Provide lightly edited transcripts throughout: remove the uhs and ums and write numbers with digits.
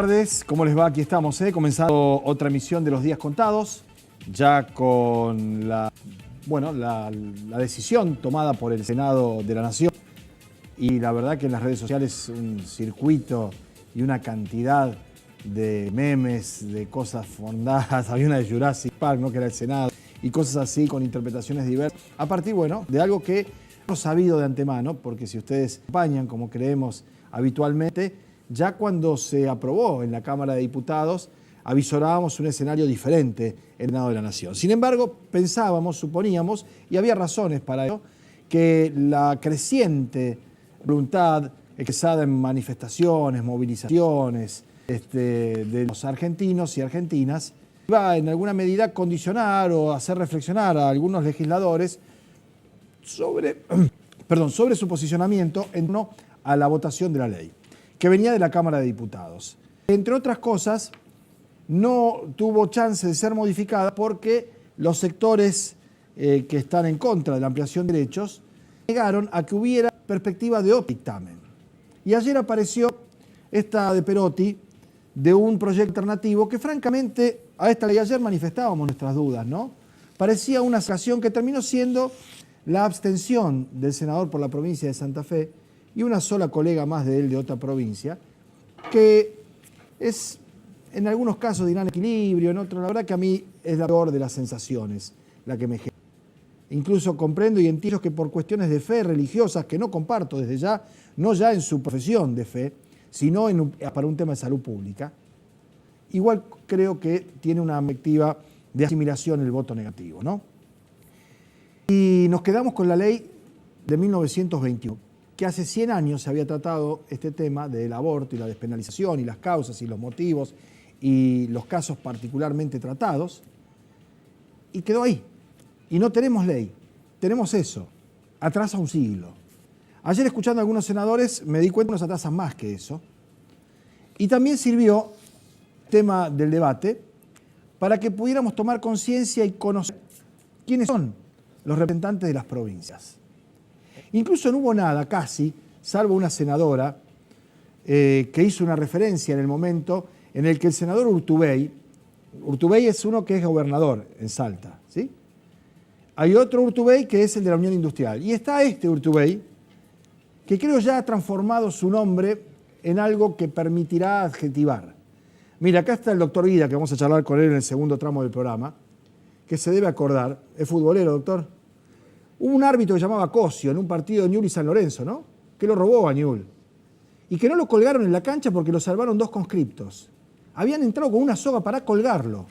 tardes, ¿cómo les va? Aquí estamos, comenzando otra emisión de Los Días Contados, ya con la decisión tomada por el Senado de la Nación. Y la verdad que en las redes sociales un circuito y una cantidad de memes, de cosas fondadas. Había una de Jurassic Park, ¿no?, que era el Senado, y cosas así con interpretaciones diversas. A partir, de algo que hemos sabido de antemano, porque si ustedes acompañan, como creemos habitualmente, ya cuando se aprobó en la Cámara de Diputados, avisorábamos un escenario diferente en el Senado de la Nación. Sin embargo, pensábamos, suponíamos, y había razones para ello, que la creciente voluntad expresada en manifestaciones, movilizaciones de los argentinos y argentinas iba en alguna medida a condicionar o hacer reflexionar a algunos legisladores sobre su posicionamiento en torno a la votación de la ley, que venía de la Cámara de Diputados. Entre otras cosas, no tuvo chance de ser modificada porque los sectores que están en contra de la ampliación de derechos negaron a que hubiera perspectiva de otro dictamen. Y ayer apareció esta de Perotti, de un proyecto alternativo que francamente a esta ley ayer manifestábamos nuestras dudas, ¿no? Parecía una situación que terminó siendo la abstención del senador por la provincia de Santa Fe y una sola colega más de él de otra provincia, que es, en algunos casos dirán equilibrio, en otros la verdad que a mí es la peor de las sensaciones, la que me genera. Incluso comprendo y entiendo que por cuestiones de fe religiosas, que no comparto desde ya, no ya en su profesión de fe, sino para un tema de salud pública, igual creo que tiene una perspectiva de asimilación el voto negativo, ¿no? Y nos quedamos con la ley de 1921, que hace 100 años se había tratado este tema del aborto y la despenalización y las causas y los motivos y los casos particularmente tratados, y quedó ahí. Y no tenemos ley, tenemos eso, atrasa un siglo. Ayer escuchando a algunos senadores me di cuenta que nos atrasan más que eso. Y también sirvió el tema del debate para que pudiéramos tomar conciencia y conocer quiénes son los representantes de las provincias. Incluso no hubo nada, casi, salvo una senadora que hizo una referencia en el momento en el que el senador Urtubey es uno que es gobernador en Salta, ¿sí? Hay otro Urtubey que es el de la Unión Industrial. Y está este Urtubey, que creo ya ha transformado su nombre en algo que permitirá adjetivar. Mira, acá está el doctor Vida, que vamos a charlar con él en el segundo tramo del programa, que se debe acordar. Es futbolero, doctor. Hubo un árbitro que llamaba Cosio en un partido de Ñul y San Lorenzo, ¿no? Que lo robó a Ñul. Y que no lo colgaron en la cancha porque lo salvaron dos conscriptos. Habían entrado con una soga para colgarlo.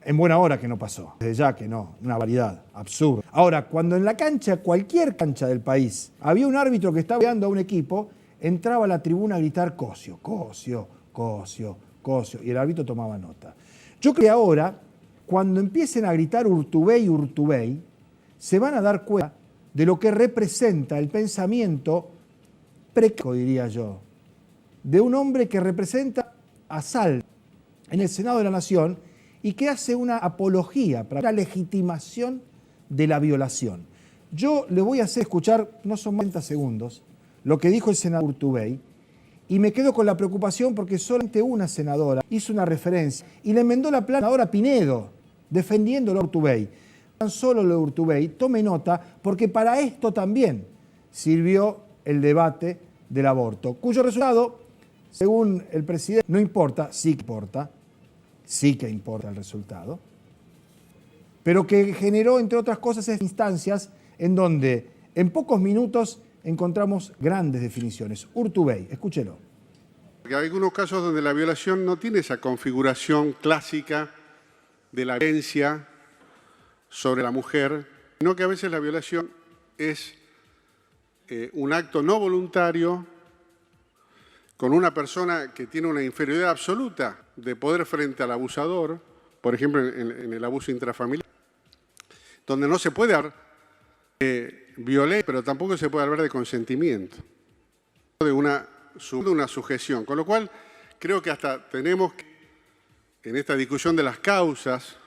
En buena hora que no pasó. Desde ya que no, una variedad, absurdo. Ahora, cuando en la cancha, cualquier cancha del país, había un árbitro que estaba guiando a un equipo, entraba a la tribuna a gritar Cosio, Cosio, Cosio, Cosio, y el árbitro tomaba nota. Yo creo que ahora, cuando empiecen a gritar Urtubey, Urtubey, se van a dar cuenta de lo que representa el pensamiento precario, diría yo, de un hombre que representa a Salta en el Senado de la Nación y que hace una apología para la legitimación de la violación. Yo le voy a hacer escuchar, no son 30 segundos, lo que dijo el senador Urtubey, y me quedo con la preocupación porque solamente una senadora hizo una referencia y le enmendó la plana ahora Pinedo, defendiendo a Urtubey. Tan solo lo de Urtubey, tome nota, porque para esto también sirvió el debate del aborto, cuyo resultado, según el presidente, no importa, sí que importa el resultado, pero que generó, entre otras cosas, esas instancias en donde en pocos minutos encontramos grandes definiciones. Urtubey, escúchelo. Porque hay algunos casos donde la violación no tiene esa configuración clásica de la violencia sobre la mujer, sino que a veces la violación es un acto no voluntario con una persona que tiene una inferioridad absoluta de poder frente al abusador, por ejemplo en el abuso intrafamiliar, donde no se puede hablar de violencia, pero tampoco se puede hablar de consentimiento, de una sujeción. Con lo cual, creo que hasta tenemos que, en esta discusión de las causas,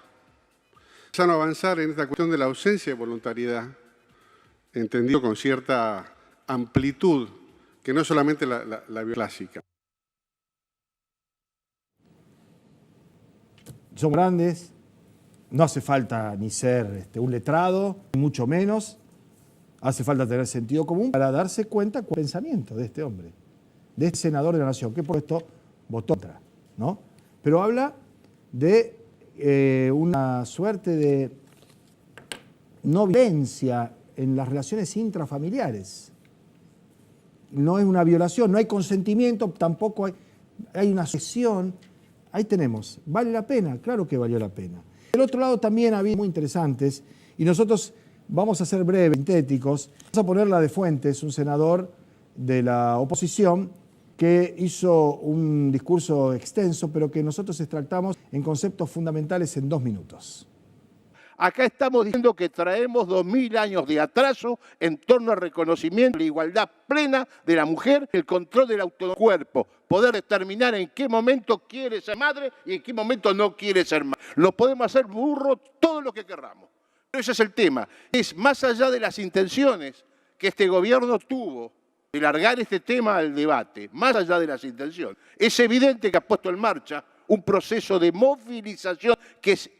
empezar a avanzar en esta cuestión de la ausencia de voluntariedad, entendido con cierta amplitud, que no es solamente la clásica. Somos grandes, no hace falta ni ser un letrado, ni mucho menos. Hace falta tener sentido común para darse cuenta del pensamiento de este hombre, de este senador de la Nación, que por esto votó contra, ¿no? Pero habla de una suerte de no violencia en las relaciones intrafamiliares. No es una violación, no hay consentimiento, tampoco hay una sucesión. Ahí tenemos, vale la pena, claro que valió la pena. Del otro lado también había muy interesantes, y nosotros vamos a ser breves, sintéticos. Vamos a poner la de Fuentes, un senador de la oposición, que hizo un discurso extenso, pero que nosotros extractamos en conceptos fundamentales en 2 minutos. Acá estamos diciendo que traemos 2000 años de atraso en torno al reconocimiento de la igualdad plena de la mujer, el control del autocuerpo, poder determinar en qué momento quiere ser madre y en qué momento no quiere ser madre. Lo podemos hacer burro todo lo que querramos. Pero ese es el tema. Es más allá de las intenciones que este gobierno tuvo de largar este tema al debate, más allá de las intenciones. Es evidente que ha puesto en marcha un proceso de movilización que es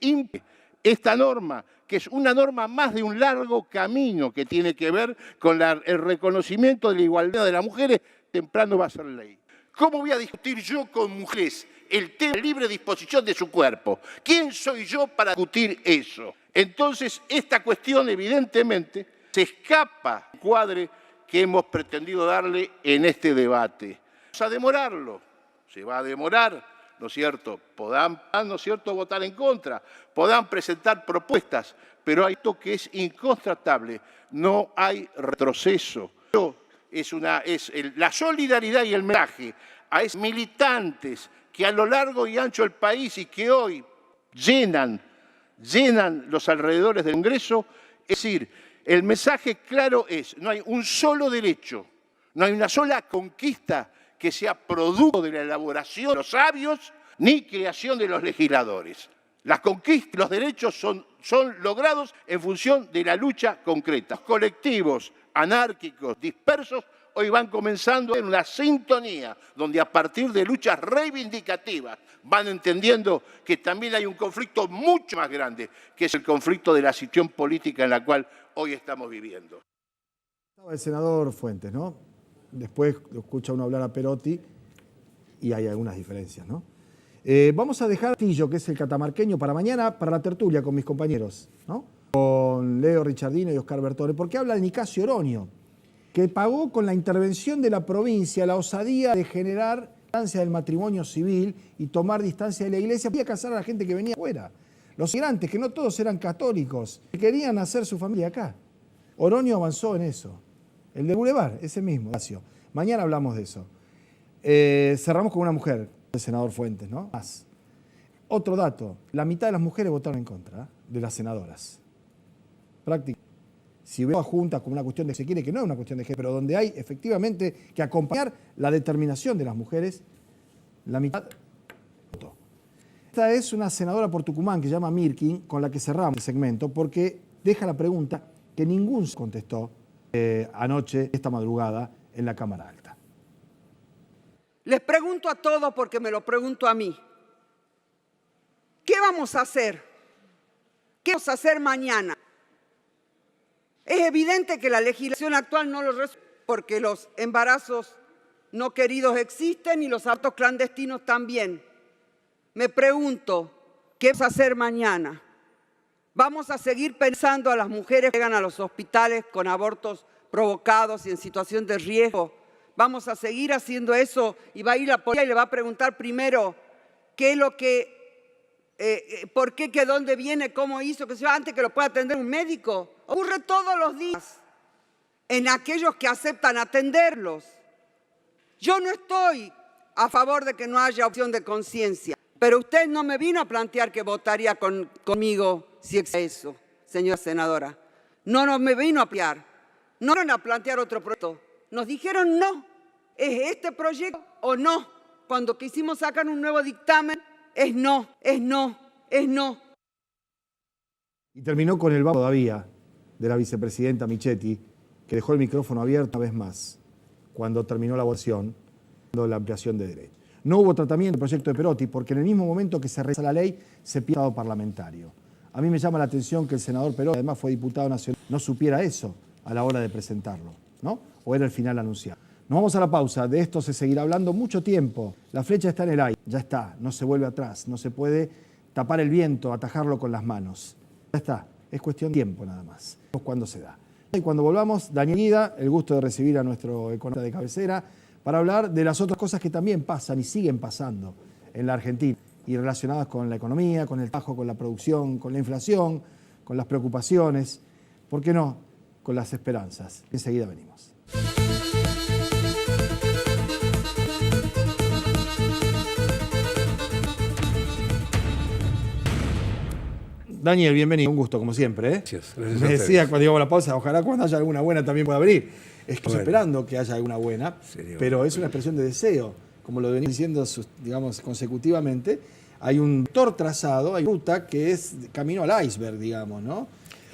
esta norma, que es una norma más de un largo camino que tiene que ver con el reconocimiento de la igualdad de las mujeres, temprano va a ser ley. ¿Cómo voy a discutir yo con mujeres el tema de libre disposición de su cuerpo? ¿Quién soy yo para discutir eso? Entonces, esta cuestión evidentemente se escapa del cuadre que hemos pretendido darle en este debate. Vamos a demorarlo, se va a demorar, ¿no es cierto? Podrán, ¿no es cierto?, votar en contra, podrán presentar propuestas, pero hay esto que es incontrastable, no hay retroceso. Es la solidaridad y el mensaje a esos militantes que a lo largo y ancho del país y que hoy llenan los alrededores del Congreso, es decir, el mensaje claro es, no hay un solo derecho, no hay una sola conquista que sea producto de la elaboración de los sabios ni creación de los legisladores. Las conquistas, los derechos son logrados en función de la lucha concreta. Los colectivos anárquicos, dispersos, hoy van comenzando en una sintonía donde a partir de luchas reivindicativas van entendiendo que también hay un conflicto mucho más grande, que es el conflicto de la situación política en la cual hoy estamos viviendo. El senador Fuentes, ¿no? Después lo escucha uno hablar a Perotti y hay algunas diferencias, ¿no? Vamos a dejar a Tillo, que es el catamarqueño, para mañana, para la tertulia con mis compañeros, ¿no? Con Leo Richardino y Oscar Bertone, porque habla de Nicasio Oronio, que pagó con la intervención de la provincia la osadía de generar distancia del matrimonio civil y tomar distancia de la iglesia. Podía casar a la gente que venía afuera. Los migrantes, que no todos eran católicos, que querían hacer su familia acá. Oronio avanzó en eso. El de Boulevard, ese mismo. Mañana hablamos de eso. Cerramos con una mujer, el senador Fuentes, ¿no? Más. Otro dato, la mitad de las mujeres votaron en contra de las senadoras. Prácticamente. Si veo a juntas como una cuestión de se quiere, que no es una cuestión de género, pero donde hay efectivamente que acompañar la determinación de las mujeres, la mitad votó. Esta es una senadora por Tucumán que se llama Mirkin, con la que cerramos el segmento, porque deja la pregunta que ningún contestó anoche, esta madrugada, en la Cámara Alta. Les pregunto a todos porque me lo pregunto a mí. ¿Qué vamos a hacer? ¿Qué vamos a hacer mañana? Es evidente que la legislación actual no lo resuelve porque los embarazos no queridos existen y los abortos clandestinos también. Me pregunto, ¿qué vamos a hacer mañana? ¿Vamos a seguir pensando a las mujeres que llegan a los hospitales con abortos provocados y en situación de riesgo? ¿Vamos a seguir haciendo eso y va a ir la policía y le va a preguntar primero qué es lo que, por qué, que dónde viene, cómo hizo, que sea antes que lo pueda atender un médico? Ocurre todos los días en aquellos que aceptan atenderlos. Yo no estoy a favor de que no haya opción de conciencia, pero usted no me vino a plantear que votaría conmigo si existe eso, señora senadora. No me vino a plantear, no vino a plantear otro proyecto. Nos dijeron no, ¿es este proyecto o no? Cuando quisimos sacar un nuevo dictamen, es no, es no, es no. Y terminó con el vamos todavía de la vicepresidenta Michetti, que dejó el micrófono abierto una vez más cuando terminó la votación de la ampliación de derechos. No hubo tratamiento del proyecto de Perotti porque en el mismo momento que se realiza la ley se pide estado parlamentario. A mí me llama la atención que el senador Perotti, además fue diputado nacional, no supiera eso a la hora de presentarlo, ¿no? O era el final anunciado. Nos vamos a la pausa, de esto se seguirá hablando mucho tiempo. La flecha está en el aire, ya está, no se vuelve atrás, no se puede tapar el viento, atajarlo con las manos. Ya está, es cuestión de tiempo nada más, cuando se da. Y cuando volvamos, Daniel Guida, el gusto de recibir a nuestro economista de cabecera, para hablar de las otras cosas que también pasan y siguen pasando en la Argentina y relacionadas con la economía, con el trabajo, con la producción, con la inflación, con las preocupaciones, ¿por qué no? Con las esperanzas. Enseguida venimos. Daniel, bienvenido, un gusto como siempre. Gracias Me decía cuando íbamos a la pausa, ojalá cuando haya alguna buena también pueda abrir. Estoy esperando que haya alguna buena, pero es una expresión de deseo, como lo venía diciendo, digamos, consecutivamente. Hay un vector trazado, hay ruta que es camino al iceberg, digamos, ¿no?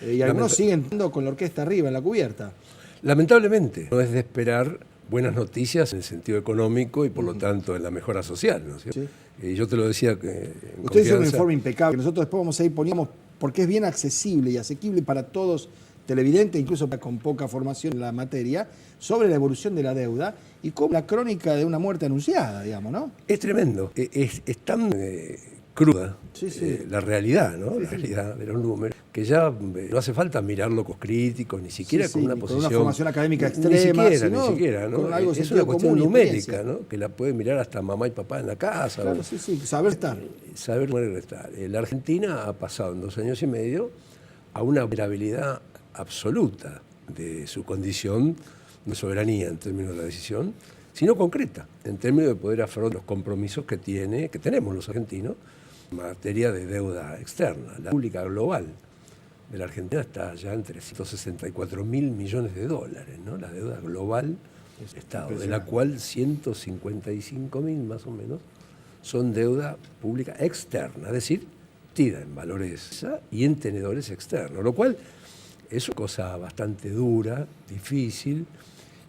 Y algunos siguen con la orquesta arriba, en la cubierta. Lamentablemente, no es de esperar buenas noticias en el sentido económico y por lo tanto en la mejora social, ¿no es cierto? Sí. Yo te lo decía que usted hizo un informe impecable, nosotros después vamos a ir poniendo, porque es bien accesible y asequible para todos, televidentes, incluso con poca formación en la materia, sobre la evolución de la deuda y como la crónica de una muerte anunciada, digamos, ¿no? Es tremendo, es tan cruda la realidad, ¿no? La realidad de los números, que ya no hace falta mirar locos críticos, ni siquiera con una posición... Con una formación académica extrema, ni siquiera, ¿no? Algo es una cuestión numérica, ¿no? Que la puede mirar hasta mamá y papá en la casa. Claro, saber estar. Saber estar. La Argentina ha pasado en 2 años y medio a una vulnerabilidad absoluta de su condición de soberanía en términos de la decisión, sino concreta, en términos de poder afrontar los compromisos que tenemos los argentinos en materia de deuda externa. La pública global de la Argentina está ya en 364.000 millones de dólares, ¿no? La deuda global del Estado, de la cual 155.000 más o menos son deuda pública externa, es decir, tida en valores y en tenedores externos, lo cual es una cosa bastante dura, difícil,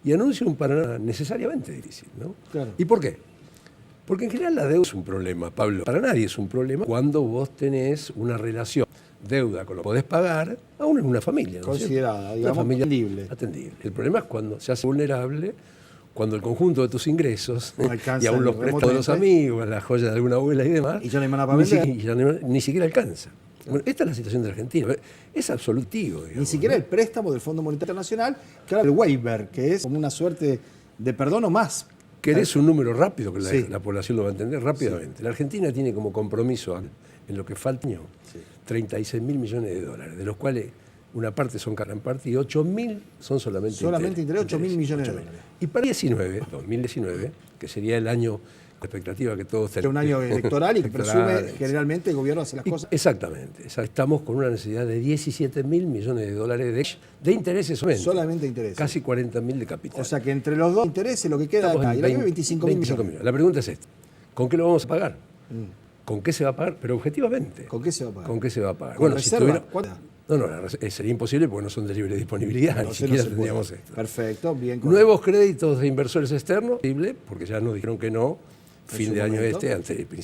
y anuncia un panorama necesariamente difícil, ¿no? Claro. ¿Y por qué? Porque en general la deuda es un problema, Pablo. Para nadie es un problema cuando vos tenés una relación deuda con lo que podés pagar, aún en una familia, ¿no? Considerada, digamos, una familia atendible. El problema es cuando se hace vulnerable, cuando el conjunto de tus ingresos, no alcanza, y aún los préstamos de los amigos, la joya de alguna abuela y demás, y ya no hay mana para vender. Ni siquiera alcanza. Bueno, esta es la situación de Argentina. Es absolutivo. Digamos, ni siquiera el préstamo del Fondo Monetario Internacional, claro, el waiver, que es como una suerte de perdón o más. ¿Querés un número rápido que la población lo va a entender rápidamente? Sí. La Argentina tiene como compromiso en lo que falta 36.000 millones de dólares, de los cuales una parte son gran parte y 8.000 son solamente interés, 8.000 millones de dólares. Y para 2019, que sería el año con expectativa que todos tenemos. Un año electoral y que presume generalmente el gobierno hace las cosas. Exactamente. Estamos con una necesidad de 17.000 millones de dólares de intereses solamente. Solamente intereses. Casi 40.000 de capital. O sea que entre los dos intereses lo que queda acá, y la 25.000 millones. La pregunta es esta: ¿con qué lo vamos a pagar? ¿Con qué se va a pagar? Pero objetivamente. ¿Con qué se va a pagar? ¿Con qué se va a pagar? Bueno, si tuviera... No, sería imposible porque no son de libre disponibilidad, ni siquiera tendríamos esto. Perfecto, bien. Nuevos créditos de inversores externos, porque ya nos dijeron que no, fin de año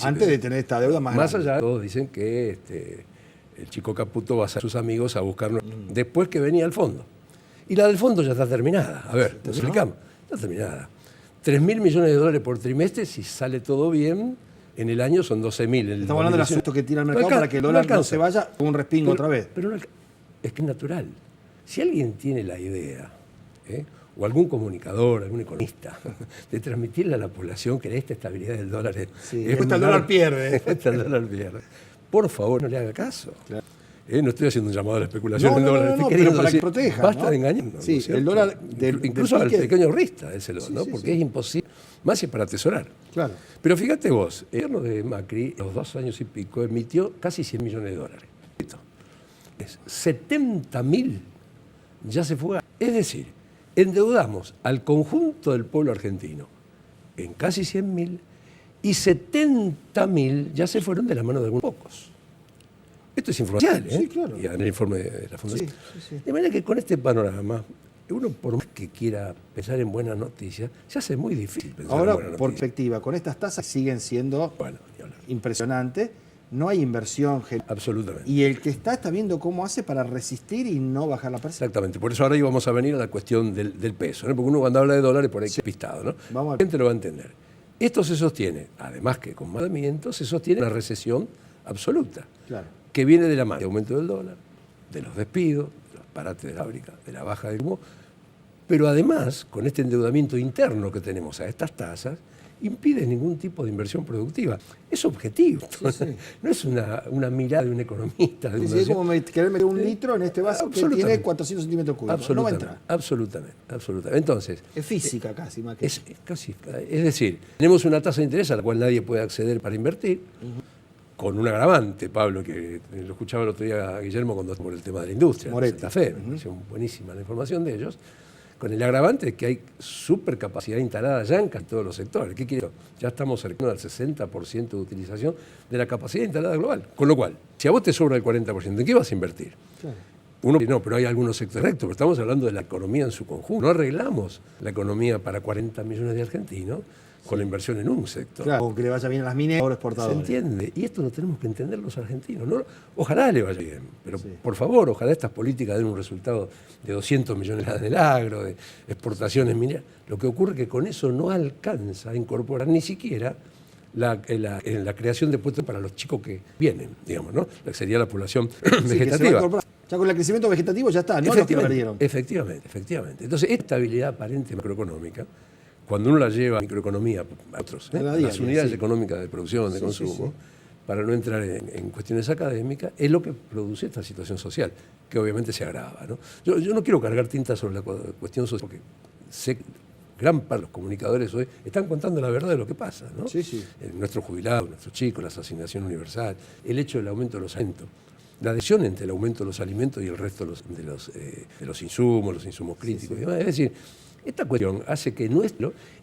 antes de tener esta deuda más grande. Allá, todos dicen que el chico Caputo va a ser sus amigos a buscarnos después que venía el fondo. Y la del fondo ya está terminada. A ver, te explicamos. Está terminada. 3.000 millones de dólares por trimestre, si sale todo bien, en el año son 12.000. Estamos hablando del asusto que tira el mercado para que el dólar no se vaya con un respingo otra vez. Pero es que es natural. Si alguien tiene la idea, o algún comunicador, algún economista, de transmitirle a la población que esta estabilidad del dólar después el dólar pierde. Por favor, no le haga caso. Claro. No estoy haciendo un llamado a la especulación del dólar. Pero para que proteja. Basta de engañarnos. Sí, el dólar incluso al pequeño ahorrista, ¿no? Porque es imposible. Más es para atesorar. Claro. Pero fíjate vos, el gobierno de Macri, los 2 años y pico, emitió casi 100 millones de dólares. 70.000 ya se fue. Es decir, endeudamos al conjunto del pueblo argentino en casi 100.000 y 70.000 ya se fueron de la mano de algunos pocos. Esto es información, Sí, claro. Y en el informe de la Fundación. Sí. De manera que con este panorama, uno por más que quiera pensar en buenas noticias, se hace muy difícil pensar Ahora, en buenas por noticias. perspectiva, con estas tasas siguen siendo Bueno, ni hablar. impresionantes, no hay inversión. Absolutamente. Y el que está viendo cómo hace para resistir y no bajar la percepción. Exactamente. Por eso ahora íbamos a venir a la cuestión del peso, ¿no? Porque uno cuando habla de dólares por ahí pistado, ¿no? Vamos a La gente lo va a entender. Esto se sostiene, además que con mandamientos, se sostiene una recesión absoluta, Claro. que viene de la mano de aumento del dólar, de los despidos, de los parates de la fábrica, de la baja del humo, pero además, con este endeudamiento interno que tenemos a estas tasas, impide ningún tipo de inversión productiva. Es objetivo, no es una mirada de un economista. De Es como querer meter un litro en este vaso que Absolutamente. tiene 400 centímetros cúbicos. No va a entrar. Absolutamente. Entonces, Es física casi, más que es decir, tenemos una tasa de interés a la cual nadie puede acceder para invertir, con un agravante, Pablo, que lo escuchaba el otro día a Guillermo cuando por el tema de la industria, Moretti. Santa Fe, me pareció buenísima la información de ellos, con el agravante de que hay supercapacidad instalada ya en casi todos los sectores. ¿Qué quiero? Ya estamos cercanos al 60% de utilización de la capacidad instalada global. Con lo cual, si a vos te sobra el 40%, ¿en qué vas a invertir? Claro. Uno dice, no, pero hay algunos sectores correctos, pero estamos hablando de la economía en su conjunto. No arreglamos la economía para 40 millones de argentinos con la inversión en un sector. Claro, con que le vaya bien a las mineras o ¿Se exportadores. entiende? Y esto lo tenemos que entender los argentinos. ¿No? Ojalá le vaya bien, pero por favor, ojalá estas políticas den un resultado de 200 millones en el agro, de exportaciones mineras. Lo que ocurre es que con eso no alcanza a incorporar ni siquiera la creación de puestos para los chicos que vienen, digamos, ¿no? La que sería la población Sí, que se va a vegetativa. incorporar. Ya con el crecimiento vegetativo ya está, no los que perdieron. Efectivamente. Entonces, esta estabilidad aparente macroeconómica, cuando uno la lleva a microeconomía, a otros, A la a día, las unidades sí. económicas de producción, de Sí, consumo, sí. para no entrar en cuestiones académicas, es lo que produce esta situación social, que obviamente se agrava, ¿no? Yo no quiero cargar tinta sobre la cuestión social, porque sé que gran parte de los comunicadores hoy están contando la verdad de lo que pasa, ¿no? Sí, sí. Nuestros jubilados, nuestros chicos, la asignación universal, el hecho del aumento de los alimentos, la adhesión entre el aumento de los alimentos y el resto de los insumos críticos y demás. Es decir, esta cuestión hace que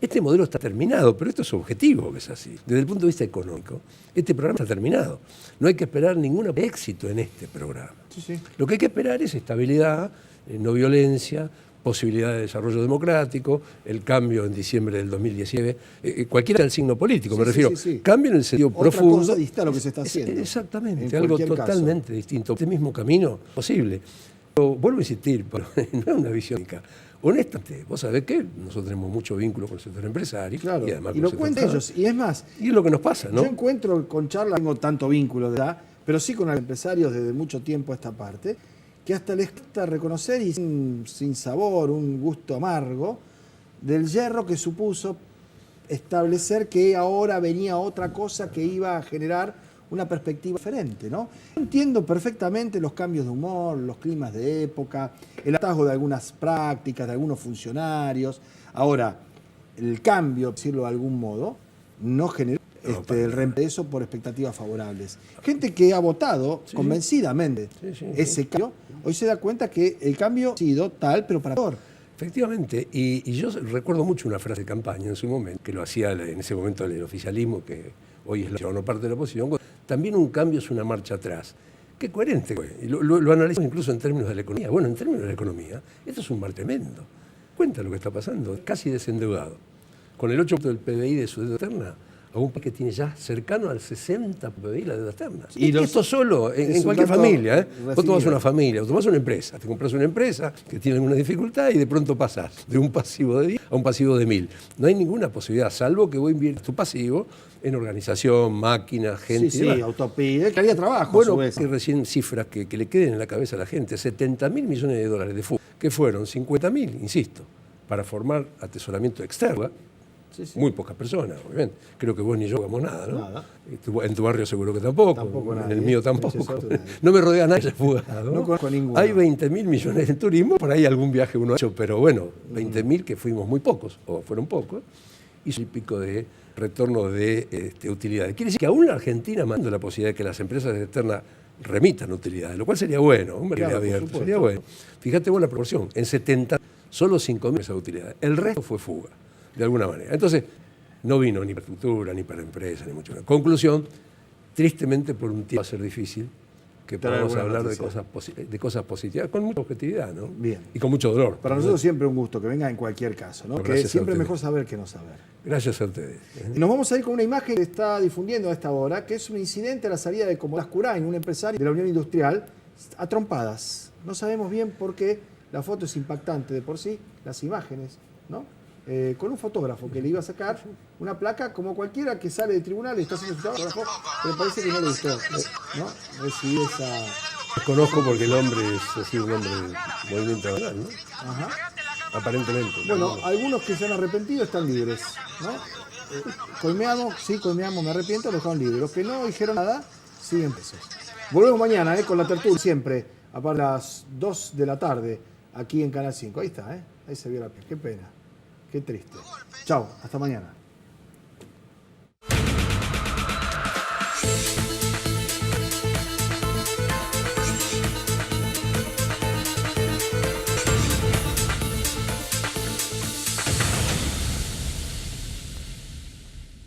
este modelo está terminado, pero esto es objetivo que es así. Desde el punto de vista económico, este programa está terminado. No hay que esperar ningún éxito en este programa. Sí. Lo que hay que esperar es estabilidad, no violencia, posibilidad de desarrollo democrático, el cambio en diciembre del 2019, cualquiera del signo político, me refiero. Sí. Cambio en el sentido Otra profundo. cosa distinta a lo que se está haciendo. Exactamente, En algo cualquier caso. totalmente distinto. Este mismo camino posible. Pero vuelvo a insistir, pero no es una visión única. Honestamente, vos sabés que nosotros tenemos mucho vínculo con el sector empresario. Claro, Y además y con lo el sector cuentan privado. ellos. Y es más, Y es lo que nos pasa, ¿no? yo encuentro con charlas, no tengo tanto vínculo de edad, pero sí con empresarios desde mucho tiempo a esta parte, que hasta les cuesta reconocer y sin sabor, un gusto amargo, del yerro que supuso establecer que ahora venía otra cosa que iba a generar una perspectiva diferente, ¿no? Yo entiendo perfectamente los cambios de humor, los climas de época, el hartazgo de algunas prácticas, de algunos funcionarios. Ahora, el cambio, por decirlo de algún modo, no generó el reemplazo por expectativas favorables. Gente que ha votado convencidamente ese cambio, hoy se da cuenta que el cambio ha sido tal, pero para peor. Efectivamente, y yo recuerdo mucho una frase de campaña en su momento, que lo hacía en ese momento el oficialismo, que hoy es la no parte de la oposición. También un cambio es una marcha atrás. Qué coherente. Y lo analizamos incluso en términos de la economía. Bueno, en términos de la economía, esto es un mar tremendo. Cuenta lo que está pasando, casi desendeudado. Con el 8% del PBI de su deuda externa, a un país que tiene ya cercano al 60% PBI la deuda externa. Y esto solo, en cualquier familia. Vos tomás una familia, vos tomás una empresa, te compras una empresa que tiene alguna dificultad y de pronto pasás de un pasivo de 10 a un pasivo de 1000. No hay ninguna posibilidad, salvo que vos inviertas tu pasivo en organización, máquinas, gente. Sí, autopía, que haría trabajo. Bueno, a su vez. hay recién cifras que le queden en la cabeza a la gente. 70.000 millones de dólares de fútbol, que fueron 50.000, insisto, para formar atesoramiento externo. Muy pocas personas, obviamente. Creo que vos ni yo jugamos nada, ¿no? Nada. En tu barrio seguro que tampoco. Tampoco en nadie. el mío tampoco. Nadie. No me rodea nadie jugado. No conozco ninguno. Hay 20.000 millones en turismo, por ahí algún viaje uno ha hecho, pero bueno, 20.000 que fuimos muy pocos, o fueron pocos, y un pico de retorno de utilidades. Quiere decir que aún la Argentina manda la posibilidad de que las empresas externas remitan utilidades, lo cual sería bueno, un mercado abierto, sería bueno. Fíjate vos la proporción, en 70, solo 5.000 esas utilidades, el resto fue fuga, de alguna manera. Entonces, no vino ni para infraestructura, ni para empresas, ni mucho menos. Conclusión, tristemente por un tiempo va a ser difícil que Traer podamos buenas hablar noticias. de cosas positivas, con mucha objetividad, ¿no? Bien. Y con mucho dolor. Para nosotros siempre un gusto que venga en cualquier caso, ¿no? Gracias Que a siempre es ustedes. mejor saber que no saber. Gracias a ustedes. Y nos vamos a ir con una imagen que está difundiendo a esta hora, que es un incidente a la salida de Comodas Curain, un empresario de la Unión Industrial, a trompadas. No sabemos bien por qué, la foto es impactante de por sí, las imágenes, ¿no? Con un fotógrafo que le iba a sacar una placa como cualquiera que sale del tribunal y está haciendo su trabajo, pero parece que no le gustó, ¿no? Recibir esa... Conozco porque el hombre es así, un hombre del movimiento nacional, ¿no? Ajá. Aparentemente. Bueno, ¿no? algunos que se han arrepentido están libres, ¿no? Coimeamos, sí, Coimeamos, me arrepiento, lo dejaron libres. Los que no dijeron nada, siguen presos. Volvemos mañana con la tertulia, siempre, a las 2 de la tarde, aquí en Canal 5. Ahí está, ahí se vio la piel. Qué pena, qué triste. Chao, hasta mañana.